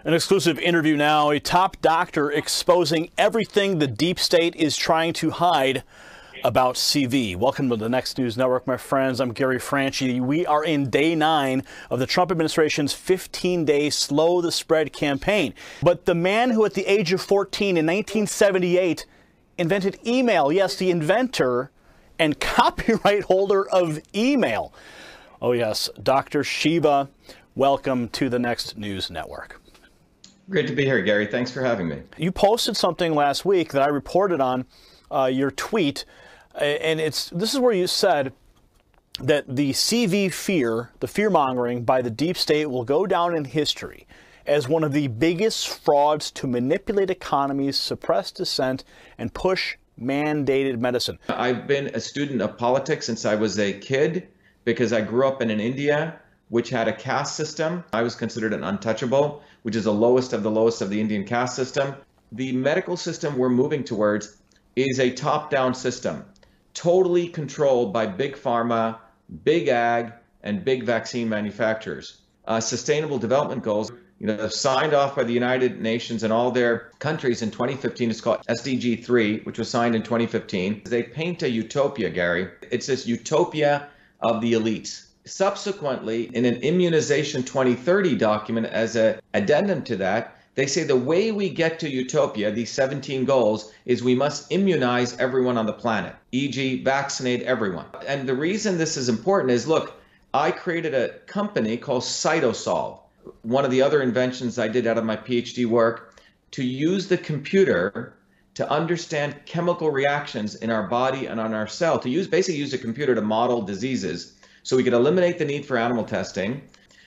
An exclusive interview now, a top doctor exposing everything the deep state is trying to hide about CV. Welcome to the Next News Network, my friends. I'm Gary Franchi. We are in day 9 of the Trump administration's 15-day Slow the Spread campaign. But the man who at the age of 14 in 1978 invented email, yes, the inventor and copyright holder of email. Oh yes, Dr. Shiva, welcome to the Next News Network. Great to be here, Gary. Thanks for having me. You posted something last week that I reported on your tweet, and this is where you said that the CV fear, the fear-mongering by the deep state will go down in history as one of the biggest frauds to manipulate economies, suppress dissent, and push mandated medicine. I've been a student of politics since I was a kid because I grew up in India, which had a caste system. I was considered an untouchable, which is the lowest of the Indian caste system. The medical system we're moving towards is a top-down system, totally controlled by big pharma, big ag, and big vaccine manufacturers. Sustainable development goals, signed off by the United Nations and all their countries in 2015. It's called SDG 3, which was signed in 2015. They paint a utopia, Gary. It's this utopia of the elites. Subsequently, in an Immunization 2030 document as an addendum to that, they say the way we get to utopia, these 17 goals, is we must immunize everyone on the planet, e.g. vaccinate everyone. And the reason this is important is, look, I created a company called Cytosolve, one of the other inventions I did out of my PhD work, to use the computer to understand chemical reactions in our body and on our cell, basically use a computer to model diseases so we could eliminate the need for animal testing.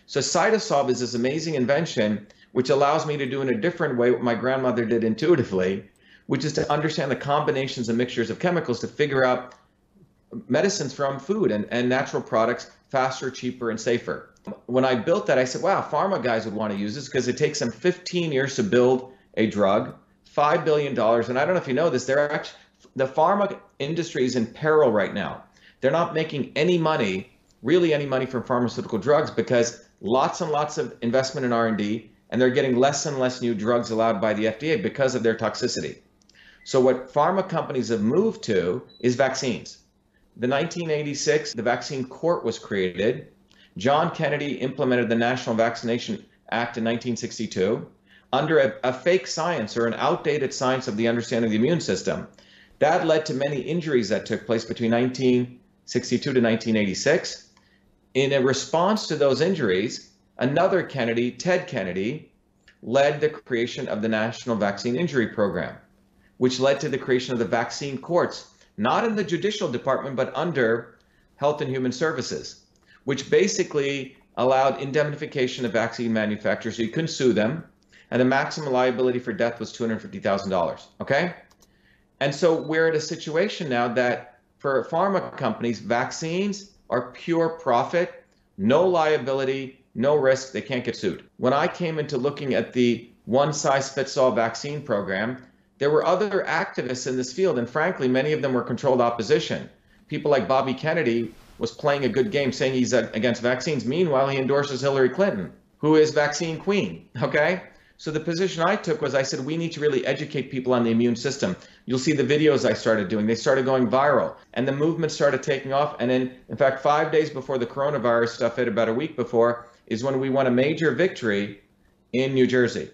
So Cytosolve is this amazing invention which allows me to do in a different way what my grandmother did intuitively, which is to understand the combinations and mixtures of chemicals to figure out medicines from food and natural products faster, cheaper, and safer. When I built that, I said, wow, pharma guys would want to use this because it takes them 15 years to build a drug, $5 billion. And I don't know if you know this, the pharma industry is in peril right now. They're not making any money, really any money from pharmaceutical drugs because lots and lots of investment in R&D, and they're getting less and less new drugs allowed by the FDA because of their toxicity. So what pharma companies have moved to is vaccines. The 1986, the Vaccine Court was created. John Kennedy implemented the National Vaccination Act in 1962 under a fake science or an outdated science of the understanding of the immune system. That led to many injuries that took place between 1962 to 1986. In a response to those injuries, another Kennedy, Ted Kennedy, led the creation of the National Vaccine Injury Program, which led to the creation of the vaccine courts, not in the judicial department, but under Health and Human Services, which basically allowed indemnification of vaccine manufacturers so you couldn't sue them, and the maximum liability for death was $250,000, okay? And so we're in a situation now that for pharma companies, vaccines are pure profit, no liability, no risk, they can't get sued. When I came into looking at the one-size-fits-all vaccine program, there were other activists in this field, and frankly, many of them were controlled opposition. People like Bobby Kennedy was playing a good game saying he's against vaccines. Meanwhile, he endorses Hillary Clinton, who is vaccine queen, okay? So the position I took was I said, we need to really educate people on the immune system. You'll see the videos I started doing. They started going viral, and the movement started taking off. And in fact, 5 days before the coronavirus stuff hit, about a week before, is when we won a major victory in New Jersey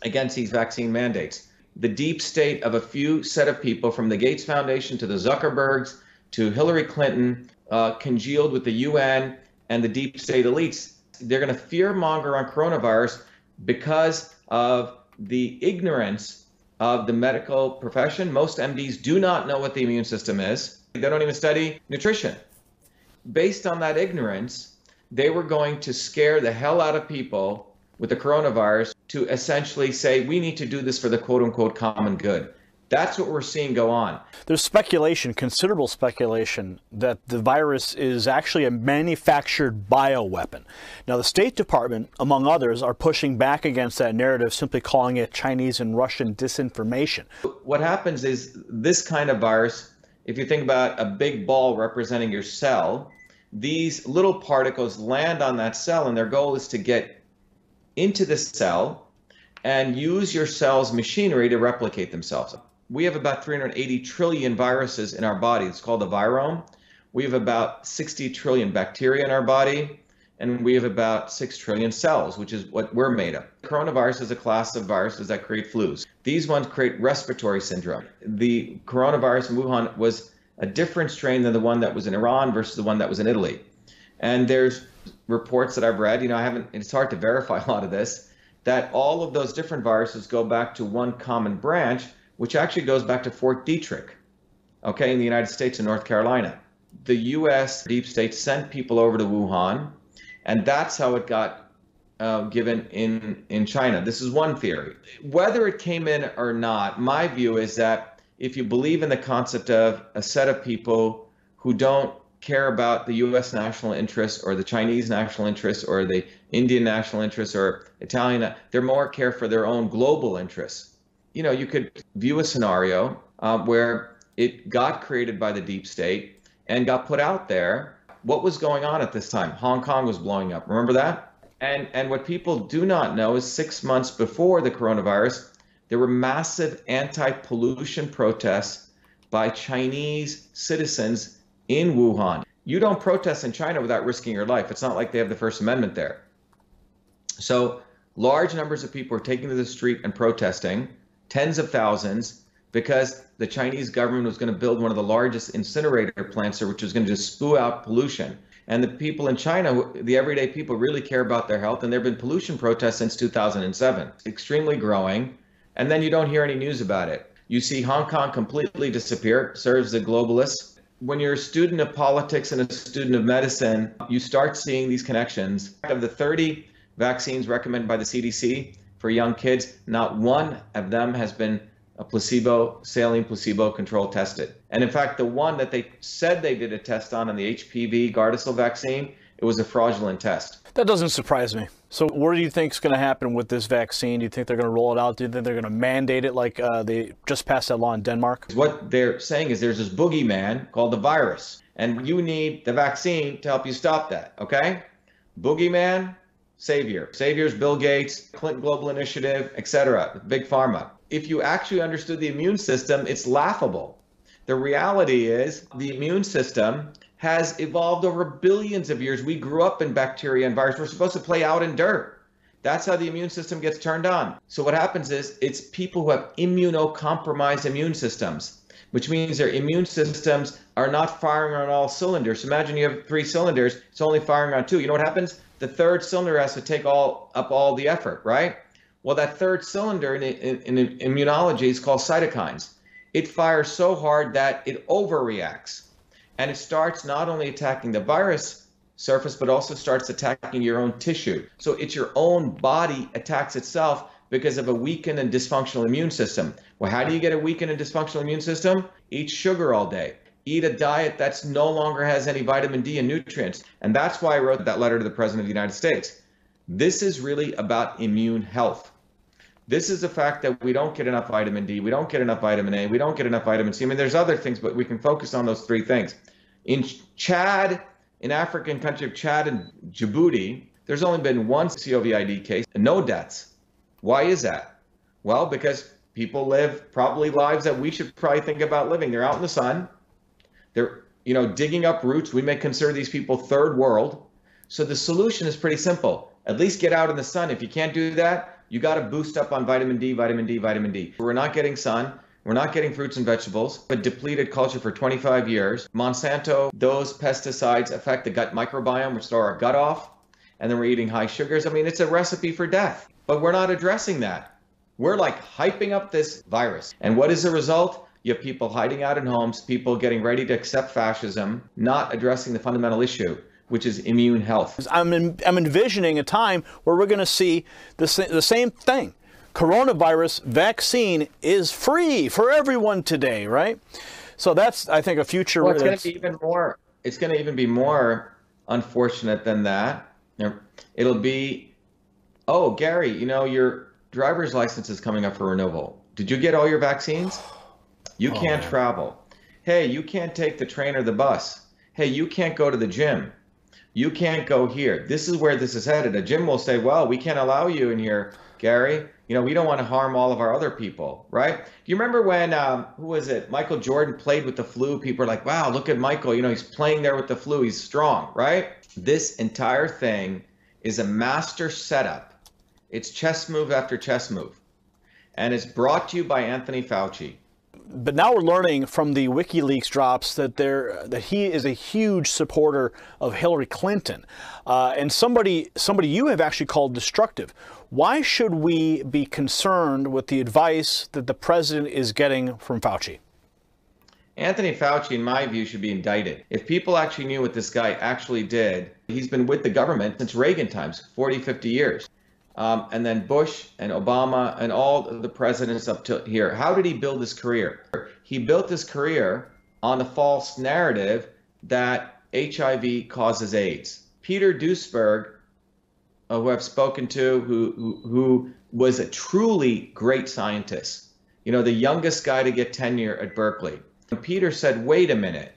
against these vaccine mandates. The deep state of a few set of people, from the Gates Foundation to the Zuckerbergs to Hillary Clinton, congealed with the UN and the deep state elites. They're going to fear monger on coronavirus because of the ignorance of the medical profession. Most MDs do not know what the immune system is. They don't even study nutrition. Based on that ignorance, they were going to scare the hell out of people with the coronavirus to essentially say, we need to do this for the quote-unquote common good. That's what we're seeing go on. There's speculation, considerable speculation, that the virus is actually a manufactured bioweapon. Now, the State Department, among others, are pushing back against that narrative, simply calling it Chinese and Russian disinformation. What happens is this kind of virus, if you think about a big ball representing your cell, these little particles land on that cell, and their goal is to get into the cell and use your cell's machinery to replicate themselves. We have about 380 trillion viruses in our body. It's called the virome. We have about 60 trillion bacteria in our body, and we have about 6 trillion cells, which is what we're made of. Coronavirus is a class of viruses that create flus. These ones create respiratory syndrome. The coronavirus in Wuhan was a different strain than the one that was in Iran versus the one that was in Italy. And there's reports that I've read, it's hard to verify a lot of this, that all of those different viruses go back to one common branch, which actually goes back to Fort Detrick, okay, in the United States in North Carolina. The US deep state sent people over to Wuhan, and that's how it got given in China. This is one theory. Whether it came in or not, my view is that if you believe in the concept of a set of people who don't care about the US national interests or the Chinese national interests or the Indian national interests or Italian, they're more care for their own global interests. You could view a scenario where it got created by the deep state and got put out there. What was going on at this time? Hong Kong was blowing up. Remember that? And what people do not know is 6 months before the coronavirus, there were massive anti-pollution protests by Chinese citizens in Wuhan. You don't protest in China without risking your life. It's not like they have the First Amendment there. So large numbers of people are taking to the street and protesting, tens of thousands, because the Chinese government was going to build one of the largest incinerator plants there, which was going to just spew out pollution. And the people in China, the everyday people, really care about their health, and there have been pollution protests since 2007, extremely growing. And then you don't hear any news about it. You see Hong Kong completely disappear, serves the globalists. When you're a student of politics and a student of medicine, you start seeing these connections. Of the 30 vaccines recommended by the CDC for young kids, not one of them has been a saline placebo control tested. And in fact, the one that they said they did a test on the HPV Gardasil vaccine, it was a fraudulent test. That doesn't surprise me. So what do you think is going to happen with this vaccine? Do you think they're going to roll it out? Do you think they're going to mandate it like they just passed that law in Denmark? What they're saying is there's this boogeyman called the virus, and you need the vaccine to help you stop that, okay? Boogeyman, savior. Savior's Bill Gates, Clinton Global Initiative, etc., Big Pharma. If you actually understood the immune system, it's laughable. The reality is the immune system has evolved over billions of years. We grew up in bacteria and viruses. We're supposed to play out in dirt. That's how the immune system gets turned on. So what happens is it's people who have immunocompromised immune systems, which means their immune systems are not firing on all cylinders. So imagine you have 3 cylinders, it's only firing on 2. You know what happens? The third cylinder has to take up all the effort, right? Well, that third cylinder in immunology is called cytokines. It fires so hard that it overreacts. And it starts not only attacking the virus surface, but also starts attacking your own tissue. So it's your own body attacks itself because of a weakened and dysfunctional immune system. Well, how do you get a weakened and dysfunctional immune system? Eat sugar all day. Eat a diet that's no longer has any vitamin D and nutrients. And that's why I wrote that letter to the President of the United States. This is really about immune health. This is the fact that we don't get enough vitamin D, we don't get enough vitamin A, we don't get enough vitamin C. I mean, there's other things, but we can focus on those 3 things. In Chad, in African country of Chad and Djibouti, there's only been 1 COVID case and no deaths. Why is that? Well, because people live probably lives that we should probably think about living. They're out in the sun. They're, digging up roots. We may consider these people third world. So the solution is pretty simple. At least get out in the sun. If you can't do that, you got to boost up on vitamin D, vitamin D, vitamin D. We're not getting sun. We're not getting fruits and vegetables. A depleted culture for 25 years. Monsanto, those pesticides affect the gut microbiome, which throw our gut off. And then we're eating high sugars. I mean, it's a recipe for death. But we're not addressing that. We're like hyping up this virus. And what is the result? You have people hiding out in homes, people getting ready to accept fascism, not addressing the fundamental issue, which is immune health. I'm envisioning a time where we're going to see the same thing. Coronavirus vaccine is free for everyone today, right? So that's, I think, a future. Well, it's going to be even more. It's going to even be more unfortunate than that. It'll be, oh, Gary, your driver's license is coming up for renewal. Did you get all your vaccines? You can't travel. Hey, you can't take the train or the bus. Hey, you can't go to the gym. You can't go here. This is where this is headed. A gym will say, well, we can't allow you in here Gary. We don't want to harm all of our other people, right? Do you remember when, who was it? Michael Jordan played with the flu. People are like, wow, look at Michael. He's playing there with the flu. He's strong, right? This entire thing is a master setup. It's chess move after chess move. And it's brought to you by Anthony Fauci. But now we're learning from the WikiLeaks drops that he is a huge supporter of Hillary Clinton, and somebody you have actually called destructive. Why should we be concerned with the advice that the president is getting from Fauci? Anthony Fauci, in my view, should be indicted. If people actually knew what this guy actually did, he's been with the government since Reagan times, 40, 50 years. And then Bush and Obama and all the presidents up to here. How did he build his career? He built his career on the false narrative that HIV causes AIDS. Peter Duesberg, who I've spoken to, who was a truly great scientist, the youngest guy to get tenure at Berkeley. And Peter said, wait a minute,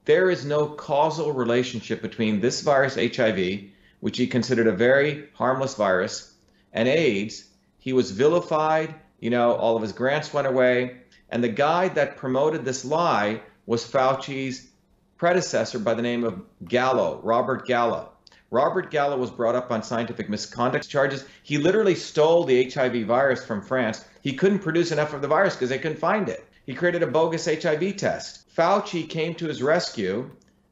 there is no causal relationship between this virus, HIV, which he considered a very harmless virus, and AIDS. He was vilified, all of his grants went away. And the guy that promoted this lie was Fauci's predecessor by the name of Gallo, Robert Gallo. Robert Gallo was brought up on scientific misconduct charges. He literally stole the HIV virus from France. He couldn't produce enough of the virus because they couldn't find it. He created a bogus HIV test. Fauci came to his rescue.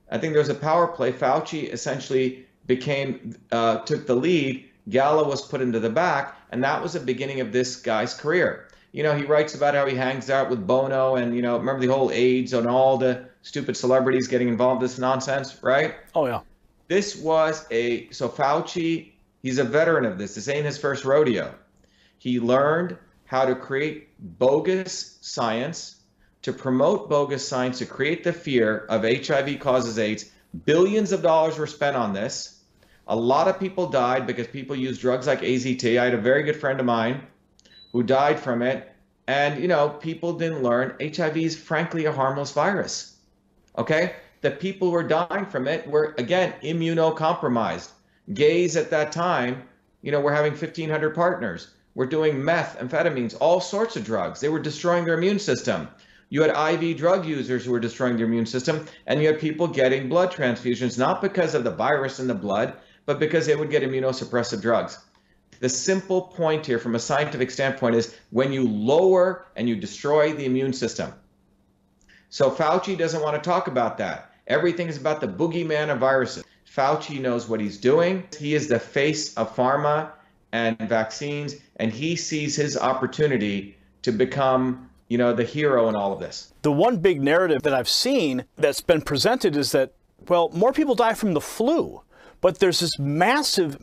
I think there was a power play. Fauci essentially took the lead. Gallo was put into the back, and that was the beginning of this guy's career. He writes about how he hangs out with Bono and, remember the whole AIDS and all the stupid celebrities getting involved in this nonsense, right? Oh, yeah. This was so Fauci, he's a veteran of this. This ain't his first rodeo. He learned how to create bogus science, to promote bogus science, to create the fear of HIV causes AIDS. Billions of dollars were spent on this. A lot of people died because people used drugs like AZT. I had a very good friend of mine who died from it. And, people didn't learn HIV is frankly a harmless virus. Okay? The people who were dying from it were, again, immunocompromised. Gays at that time, were having 1,500 partners. Were doing meth, amphetamines, all sorts of drugs. They were destroying their immune system. You had IV drug users who were destroying their immune system, and you had people getting blood transfusions, not because of the virus in the blood, but because they would get immunosuppressive drugs. The simple point here from a scientific standpoint is when you lower and you destroy the immune system. So Fauci doesn't want to talk about that. Everything is about the boogeyman of viruses. Fauci knows what he's doing. He is the face of pharma and vaccines, and he sees his opportunity to become, the hero in all of this. The one big narrative that I've seen that's been presented is that, well, more people die from the flu. But there's this massive,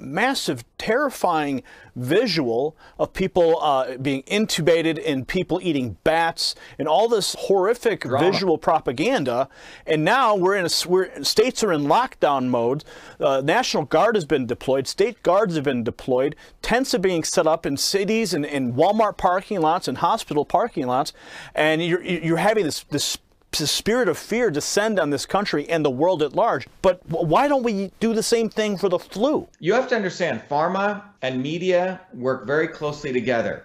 terrifying visual of people being intubated and people eating bats and all this horrific visual propaganda. And now states are in lockdown mode. National Guard has been deployed. State guards have been deployed. Tents are being set up in cities and in Walmart parking lots and hospital parking lots. And you're having this spirit of fear descend on this country and the world at large. But why don't we do the same thing for the flu? You have to understand, pharma and media work very closely together.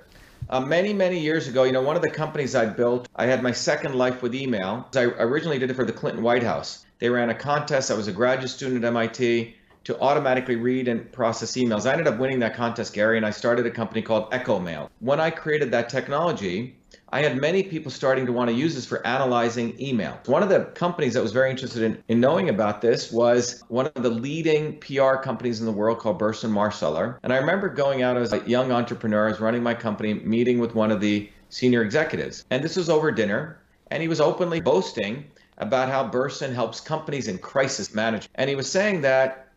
Many years ago, one of the companies I built, I had my second life with email. I originally did it for the Clinton White House. They ran a contest. I was a graduate student at MIT to automatically read and process emails. I ended up winning that contest, Gary, and I started a company called Echo Mail. When I created that technology, I had many people starting to want to use this for analyzing email. One of the companies that was very interested in knowing about this was one of the leading PR companies in the world called Burson Marsteller. And I remember going out as a young entrepreneur, I was running my company, meeting with one of the senior executives. And this was over dinner, and he was openly boasting about how Burson helps companies in crisis management. And he was saying that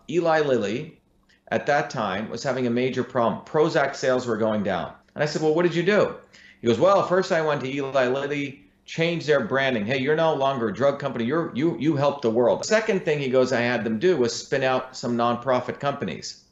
Eli Lilly, at that time, was having a major problem. Prozac sales were going down. And I said, well, what did you do? He goes, well, first I went to Eli Lilly, changed their branding. Hey, you're no longer a drug company. You help the world. The second thing he goes I had them do was spin out some nonprofit companies.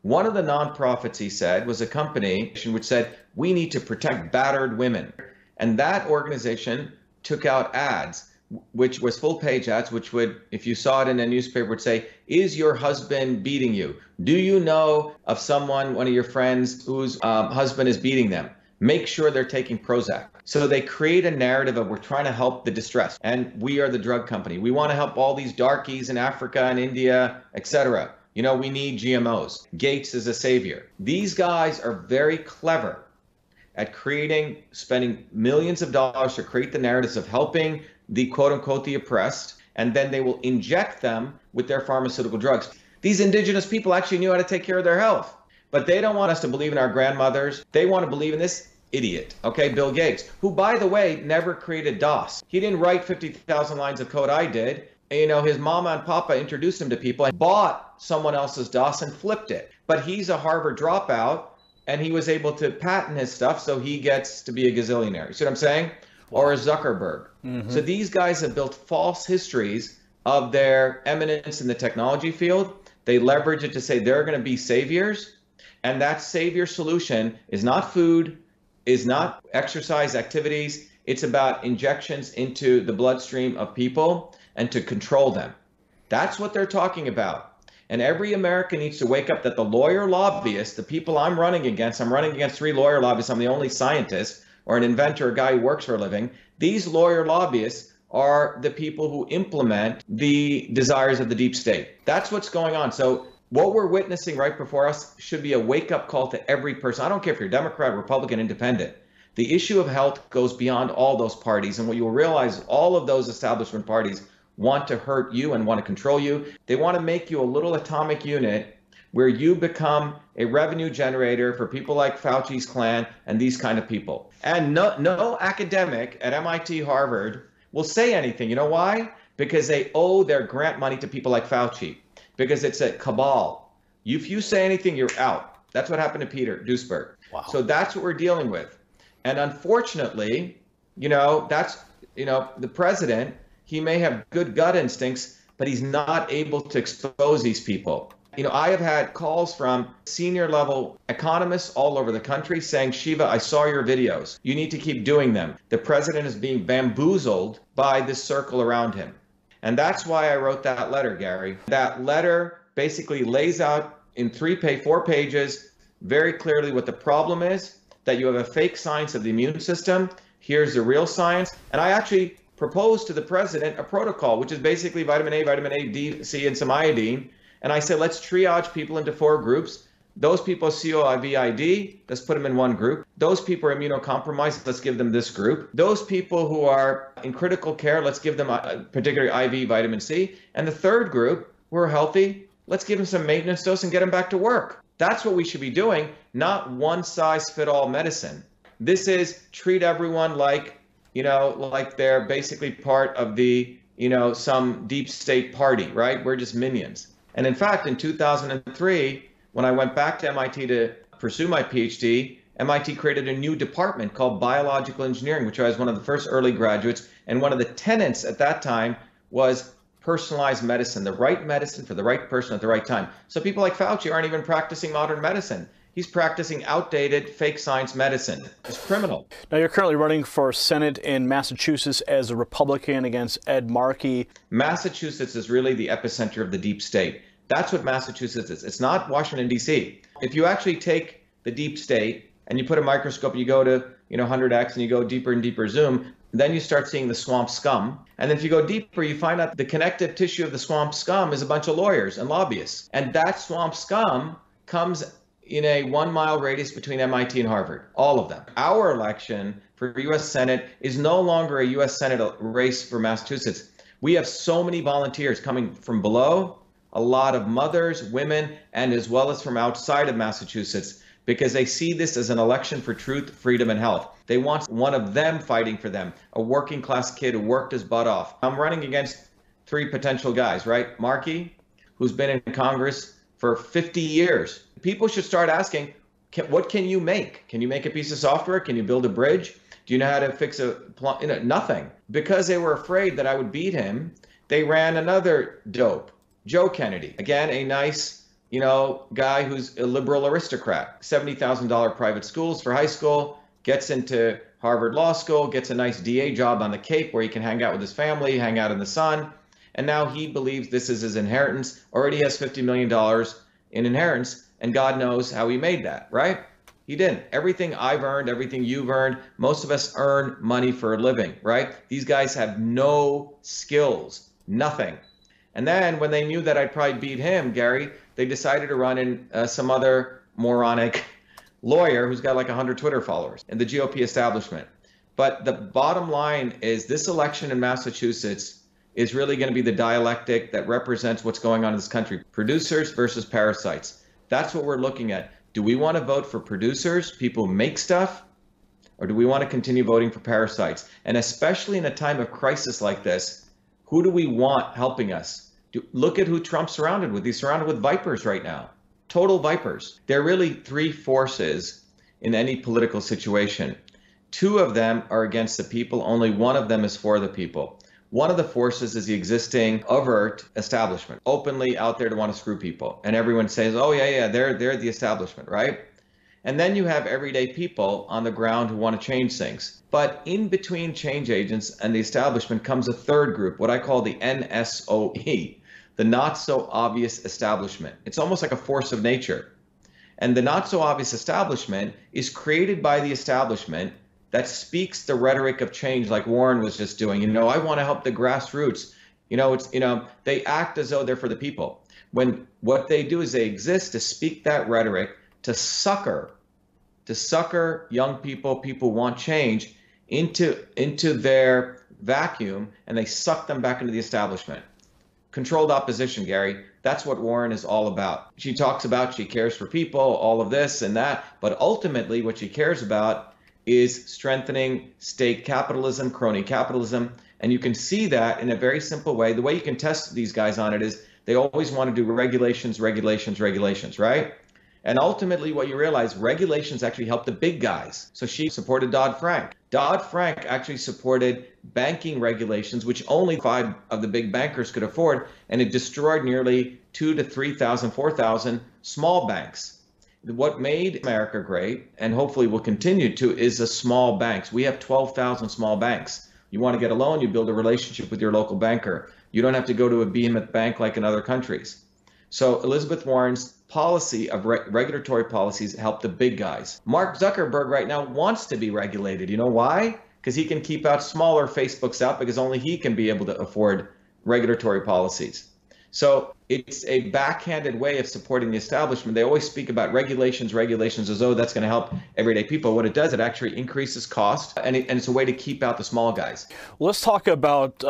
One of the nonprofits, he said, was a company which said, we need to protect battered women. And that organization took out ads which was full page ads, which would, if you saw it in a newspaper, would say, is your husband beating you? Do you know of someone, one of your friends, whose husband is beating them? Make sure they're taking Prozac. So they create a narrative of we're trying to help the distressed, and we are the drug company. We want to help all these darkies in Africa and India, etc. You know, we need GMOs. Gates is a savior. These guys are very clever at spending millions of dollars to create the narratives of helping the quote unquote the oppressed, and then they will inject them with their pharmaceutical drugs. These indigenous people actually knew how to take care of their health, but they don't want us to believe in our grandmothers. They want to believe in this idiot, okay, Bill Gates, who, by the way, never created DOS. He didn't write 50,000 lines of code. I did. You know, his mama and papa introduced him to people and bought someone else's DOS and flipped it. But he's a Harvard dropout, and he was able to patent his stuff, so he gets to be a gazillionaire. You see what I'm saying? Or a Zuckerberg. So these guys have built false histories of their eminence in the technology field. They leverage it to say they're going to be saviors, and that savior solution is not food, is not exercise activities. It's about injections into the bloodstream of people and to control them. That's what they're talking about. And every American needs to wake up that the lawyer lobbyists, the people I'm running against 3 lawyer lobbyists. I'm the only scientist or an inventor, a guy who works for a living. These lawyer lobbyists are the people who implement the desires of the deep state. That's what's going on. So what we're witnessing right before us should be a wake-up call to every person. I don't care if you're Democrat, Republican, Independent. The issue of health goes beyond all those parties. And what you will realize, all of those establishment parties want to hurt you and want to control you. They want to make you a little atomic unit where you become a revenue generator for people like Fauci's clan and these kind of people. And no academic at MIT, Harvard will say anything. You know why? Because they owe their grant money to people like Fauci. Because it's a cabal. If you say anything, you're out. That's what happened to Peter Duesberg. Wow. So that's what we're dealing with. And unfortunately, the president, he may have good gut instincts, but he's not able to expose these people. I have had calls from senior level economists all over the country saying, Shiva, I saw your videos. You need to keep doing them. The president is being bamboozled by this circle around him. And that's why I wrote that letter, Gary. That letter basically lays out in 4 pages very clearly what the problem is, that you have a fake science of the immune system. Here's the real science. And I actually proposed to the president a protocol, which is basically vitamin A, D, C, and some iodine. And I said, let's triage people into 4 groups. Those people COVID, let's put them in one group. Those people are immunocompromised, let's give them this group. Those people who are in critical care, let's give them a particular IV vitamin C. And the third group, who are healthy, let's give them some maintenance dose and get them back to work. That's what we should be doing, not one-size-fits-all medicine. This is treat everyone like they're basically part of the, some deep state party, right? We're just minions. And in fact, in 2003, when I went back to MIT to pursue my PhD, MIT created a new department called biological engineering, which I was one of the first early graduates. And one of the tenets at that time was personalized medicine, the right medicine for the right person at the right time. So people like Fauci aren't even practicing modern medicine. He's practicing outdated fake science medicine. It's criminal. Now, you're currently running for Senate in Massachusetts as a Republican against Ed Markey. Massachusetts is really the epicenter of the deep state. That's what Massachusetts is. It's not Washington, D.C. If you actually take the deep state and you put a microscope, you go to 100x and you go deeper and deeper zoom, then you start seeing the swamp scum. And then if you go deeper, you find out the connective tissue of the swamp scum is a bunch of lawyers and lobbyists. And that swamp scum comes in a 1-mile radius between MIT and Harvard, all of them. Our election for U.S. Senate is no longer a U.S. Senate race for Massachusetts. We have so many volunteers coming from below, a lot of mothers, women, and as well as from outside of Massachusetts, because they see this as an election for truth, freedom, and health. They want one of them fighting for them, a working class kid who worked his butt off. I'm running against 3 potential guys, right? Markey, who's been in Congress for 50 years. People should start asking, what can you make? Can you make a piece of software? Can you build a bridge? Do you know how to fix nothing? Because they were afraid that I would beat him, they ran another dope, Joe Kennedy. Again, a nice, guy who's a liberal aristocrat. $70,000 private schools for high school, gets into Harvard Law School, gets a nice DA job on the Cape where he can hang out with his family, hang out in the sun. And now he believes this is his inheritance, already has $50 million in inheritance, and God knows how he made that, right? He didn't. Everything I've earned, everything you've earned, most of us earn money for a living, right? These guys have no skills, nothing. And then when they knew that I'd probably beat him, Gary, they decided to run in some other moronic lawyer who's got like 100 Twitter followers in the GOP establishment. But the bottom line is this election in Massachusetts is really going to be the dialectic that represents what's going on in this country. Producers versus parasites. That's what we're looking at. Do we want to vote for producers, people who make stuff, or do we want to continue voting for parasites? And especially in a time of crisis like this, who do we want helping us? Look at who Trump's surrounded with. He's surrounded with vipers right now. Total vipers. There are really three forces in any political situation. Two of them are against the people. Only one of them is for the people. One of the forces is the existing overt establishment, openly out there to want to screw people. And everyone says, oh, yeah, they're the establishment, right? And then you have everyday people on the ground who want to change things. But in between change agents and the establishment comes a third group, what I call the NSOE, the not so obvious establishment. It's almost like a force of nature. And the not so obvious establishment is created by the establishment that speaks the rhetoric of change like Warren was just doing. I want to help the grassroots. They act as though they're for the people. When what they do is they exist to speak that rhetoric, to sucker young people who want change into their vacuum, and they suck them back into the establishment. Controlled opposition, Gary. That's what Warren is all about. She talks about she cares for people, all of this and that, but ultimately what she cares about is strengthening state capitalism, crony capitalism. And you can see that in a very simple way. The way you can test these guys on it is they always want to do regulations, right? And ultimately what you realize, regulations actually help the big guys. So she supported Dodd-Frank. Dodd-Frank actually supported banking regulations, which only 5 of the big bankers could afford. And it destroyed nearly 2,000 to 3,000, 4,000 small banks. What made America great, and hopefully will continue to, is the small banks. We have 12,000 small banks. You want to get a loan, you build a relationship with your local banker. You don't have to go to a behemoth bank like in other countries. So Elizabeth Warren's policy of regulatory policies help the big guys. Mark Zuckerberg right now wants to be regulated. You know why? Because he can keep out smaller Facebooks out because only he can be able to afford regulatory policies. So it's a backhanded way of supporting the establishment. They always speak about regulations as though that's going to help everyday people. What it does, it actually increases cost, and it's a way to keep out the small guys. Well, let's talk about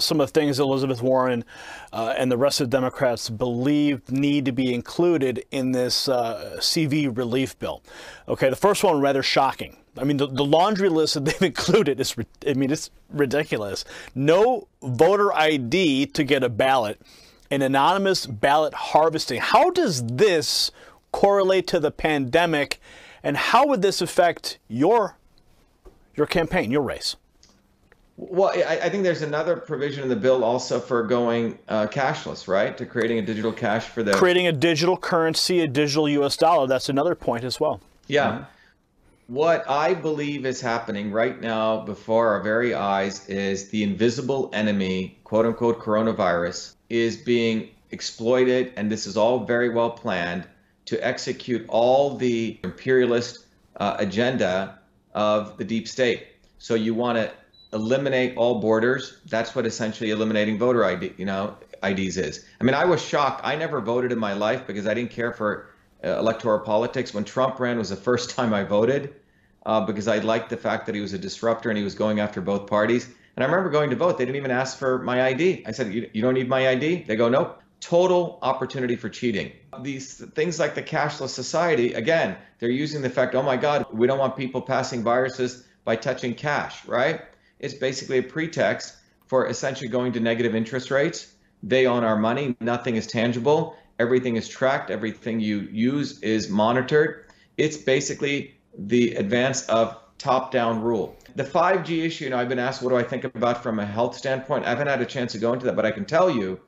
some of the things Elizabeth Warren and the rest of the Democrats believe need to be included in this CV relief bill. Okay, the first one, rather shocking. I mean, the laundry list that they've included is, it's ridiculous. No voter ID to get a ballot. An anonymous ballot harvesting. How does this correlate to the pandemic, and how would this affect your campaign, your race? Well, I think there's another provision in the bill also for going cashless, right? To creating a digital cash for the... Creating a digital currency, a digital U.S. dollar. That's another point as well. Yeah. Mm-hmm. What I believe is happening right now before our very eyes is the invisible enemy, quote unquote, coronavirus, is being exploited, and this is all very well planned to execute all the imperialist agenda of the deep state. So you want to eliminate all borders. That's what essentially eliminating voter ID, IDs is. I mean, I was shocked. I never voted in my life because I didn't care for electoral politics. When Trump ran was the first time I voted because I liked the fact that he was a disruptor and he was going after both parties. And I remember going to vote. They didn't even ask for my ID. I said, you don't need my ID? They go, nope. Total opportunity for cheating. These things like the cashless society, again, they're using the fact, oh my God, we don't want people passing viruses by touching cash, right? It's basically a pretext for essentially going to negative interest rates. They own our money. Nothing is tangible. Everything is tracked. Everything you use is monitored. It's basically the advance of top-down rule. The 5G issue, I've been asked, what do I think about from a health standpoint? I haven't had a chance to go into that, but I can tell you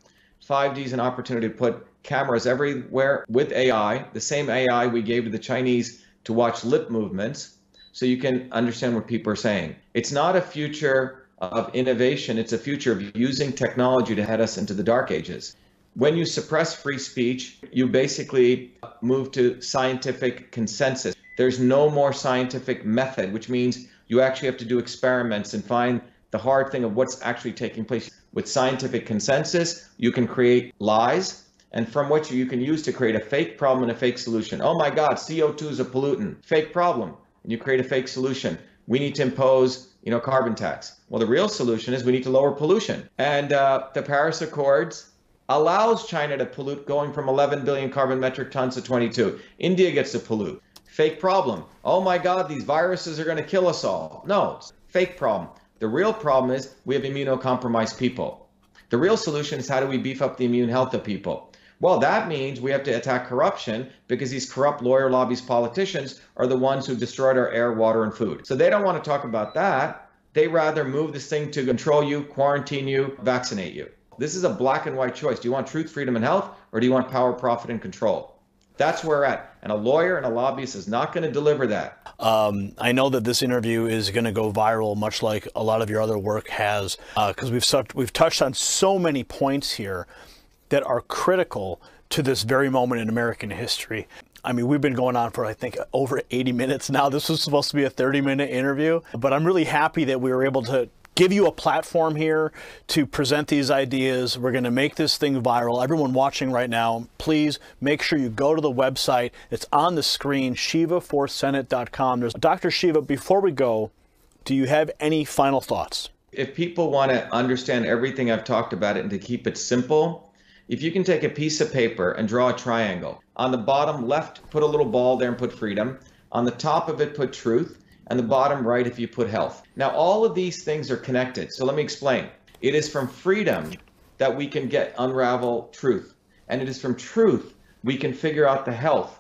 5G is an opportunity to put cameras everywhere with AI, the same AI we gave to the Chinese to watch lip movements. so you can understand what people are saying. It's not a future of innovation. It's a future of using technology to head us into the dark ages. When you suppress free speech, you basically move to scientific consensus. There's no more scientific method, which means you actually have to do experiments and find the hard thing of what's actually taking place. With scientific consensus, you can create lies, and from which you can use to create a fake problem and a fake solution. Oh my God, CO2 is a pollutant. Fake problem. And you create a fake solution. We need to impose, carbon tax. Well, the real solution is we need to lower pollution. And the Paris Accords allows China to pollute, going from 11 billion carbon metric tons to 22. India gets to pollute. Fake problem. Oh my God, these viruses are going to kill us all. No, fake problem. The real problem is we have immunocompromised people. The real solution is how do we beef up the immune health of people? Well, that means we have to attack corruption, because these corrupt lawyer lobbies politicians are the ones who destroyed our air, water, and food. So they don't want to talk about that. They rather move this thing to control you, quarantine you, vaccinate you. This is a black and white choice. Do you want truth, freedom, and health, or do you want power, profit, and control? That's where we're at. And a lawyer and a lobbyist is not going to deliver that. I know that this interview is going to go viral, much like a lot of your other work has, because we've touched on so many points here that are critical to this very moment in American history. I mean, we've been going on for, I think, over 80 minutes now. This was supposed to be a 30-minute interview, but I'm really happy that we were able to give you a platform here to present these ideas. We're going to make this thing viral. Everyone watching right now, please make sure you go to the website. It's on the screen, shiva4senate.com. Dr. Shiva, before we go, do you have any final thoughts? If people want to understand everything I've talked about it and to keep it simple, if you can take a piece of paper and draw a triangle. On the bottom left, put a little ball there and put freedom. On the top of it, put truth. And the bottom right, if you put health. Now, all of these things are connected. So let me explain. It is from freedom that we can unravel truth. And it is from truth we can figure out the health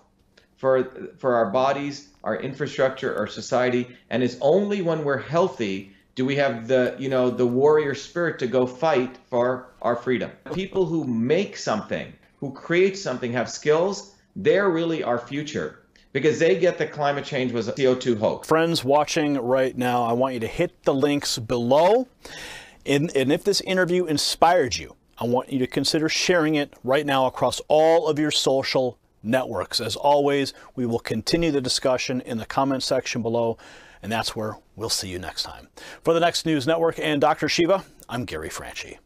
for our bodies, our infrastructure, our society. And it's only when we're healthy do we have the warrior spirit to go fight for our freedom. People who make something, who create something, have skills, they're really our future, because they get that climate change was a CO2 hoax. Friends watching right now, I want you to hit the links below. And if this interview inspired you, I want you to consider sharing it right now across all of your social networks. As always, we will continue the discussion in the comment section below, and that's where we'll see you next time. For the Next News Network and Dr. Shiva, I'm Gary Franchi.